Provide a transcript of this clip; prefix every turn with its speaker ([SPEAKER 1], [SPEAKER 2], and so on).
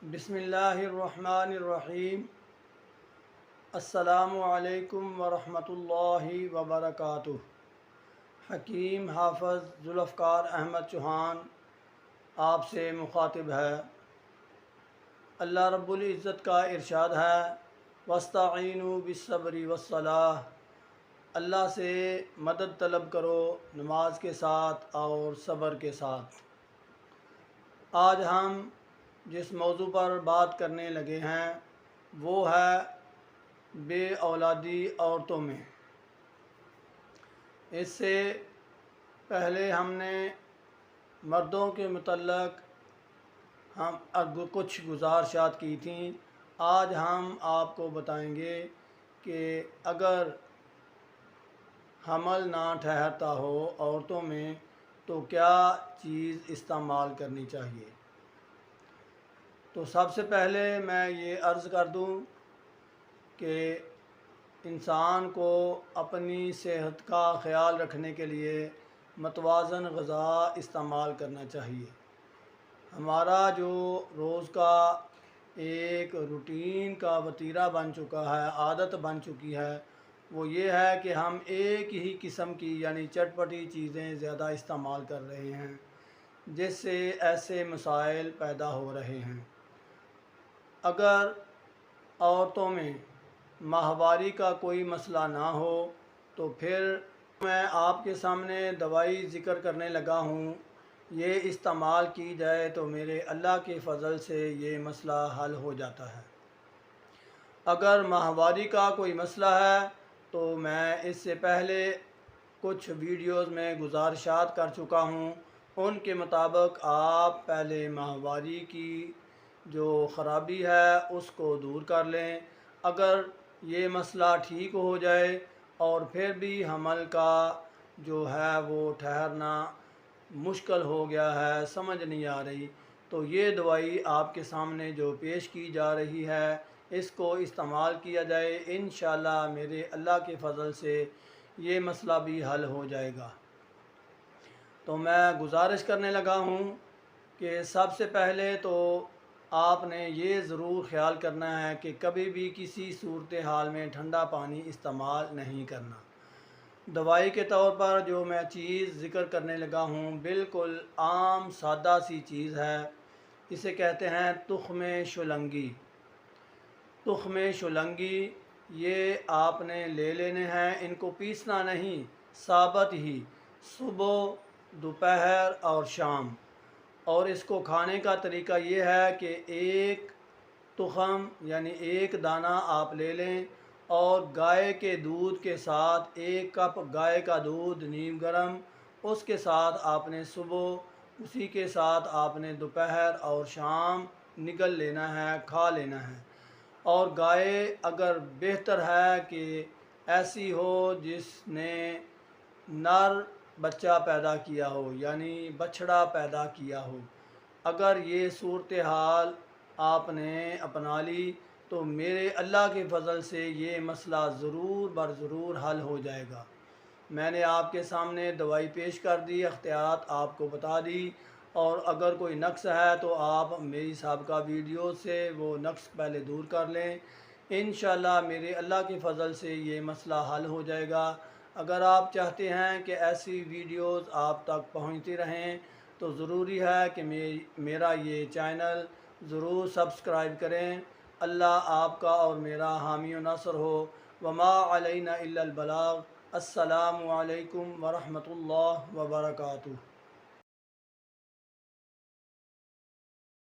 [SPEAKER 1] بسم اللہ الرحمن الرحیم۔ السلام علیکم ورحمۃ اللہ وبرکاتہ۔ حکیم حافظ ذوالفقار احمد چوہان آپ سے مخاطب ہے۔ اللہ رب العزت کا ارشاد ہے، وَاسْتَعِینُوا بِالصَّبْرِ وَالصَّلَاةِ، اللہ سے مدد طلب کرو نماز کے ساتھ اور صبر کے ساتھ۔ آج ہم جس موضوع پر بات کرنے لگے ہیں وہ ہے بے اولادی عورتوں میں۔ اس سے پہلے ہم نے مردوں کے متعلق کچھ گزارشات کی تھیں۔ آج ہم آپ کو بتائیں گے کہ اگر حمل نہ ٹھہرتا ہو عورتوں میں تو کیا چیز استعمال کرنی چاہیے۔ تو سب سے پہلے میں یہ عرض کر دوں کہ انسان کو اپنی صحت کا خیال رکھنے کے لیے متوازن غذا استعمال کرنا چاہیے۔ ہمارا جو روز کا ایک روٹین کا وتیرہ بن چکا ہے، عادت بن چکی ہے، وہ یہ ہے کہ ہم ایک ہی قسم کی یعنی چٹپٹی چیزیں زیادہ استعمال کر رہے ہیں، جس سے ایسے مسائل پیدا ہو رہے ہیں۔ اگر عورتوں میں ماہواری کا کوئی مسئلہ نہ ہو تو پھر میں آپ کے سامنے دوائی ذکر کرنے لگا ہوں، یہ استعمال کی جائے تو میرے اللہ کے فضل سے یہ مسئلہ حل ہو جاتا ہے۔ اگر ماہواری کا کوئی مسئلہ ہے تو میں اس سے پہلے کچھ ویڈیوز میں گزارشات کر چکا ہوں، ان کے مطابق آپ پہلے ماہواری کی جو خرابی ہے اس کو دور کر لیں۔ اگر یہ مسئلہ ٹھیک ہو جائے اور پھر بھی حمل کا جو ہے وہ ٹھہرنا مشکل ہو گیا ہے، سمجھ نہیں آ رہی، تو یہ دوائی آپ کے سامنے جو پیش کی جا رہی ہے اس کو استعمال کیا جائے، انشاءاللہ میرے اللہ کے فضل سے یہ مسئلہ بھی حل ہو جائے گا۔ تو میں گزارش کرنے لگا ہوں کہ سب سے پہلے تو آپ نے یہ ضرور خیال کرنا ہے کہ کبھی بھی کسی صورتحال میں ٹھنڈا پانی استعمال نہیں کرنا۔ دوائی کے طور پر جو میں چیز ذکر کرنے لگا ہوں بالکل عام سادہ سی چیز ہے، اسے کہتے ہیں تخم شلنگی۔ تخم شلنگی یہ آپ نے لے لینے ہیں، ان کو پیسنا نہیں، ثابت ہی صبح، دوپہر اور شام۔ اور اس کو کھانے کا طریقہ یہ ہے کہ ایک تخم یعنی ایک دانہ آپ لے لیں اور گائے کے دودھ کے ساتھ 1 کپ گائے کا دودھ نیم گرم، اس کے ساتھ آپ نے صبح، اسی کے ساتھ آپ نے دوپہر اور شام نگل لینا ہے، کھا لینا ہے۔ اور گائے اگر بہتر ہے کہ ایسی ہو جس نے نر بچہ پیدا کیا ہو یعنی بچھڑا پیدا کیا ہو۔ اگر یہ صورتحال آپ نے اپنا لی تو میرے اللہ کے فضل سے یہ مسئلہ ضرور بر ضرور حل ہو جائے گا۔ میں نے آپ کے سامنے دوائی پیش کر دی، اختیارات آپ کو بتا دی، اور اگر کوئی نقص ہے تو آپ میری سابقہ ویڈیو سے وہ نقص پہلے دور کر لیں، انشاءاللہ میرے اللہ کے فضل سے یہ مسئلہ حل ہو جائے گا۔ اگر آپ چاہتے ہیں کہ ایسی ویڈیوز آپ تک پہنچتی رہیں تو ضروری ہے کہ میرا یہ چینل ضرور سبسکرائب کریں۔ اللہ آپ کا اور میرا حامی و ناصر ہو۔ وما علینا الا البلاغ۔ السلام علیکم ورحمۃ اللہ وبرکاتہ۔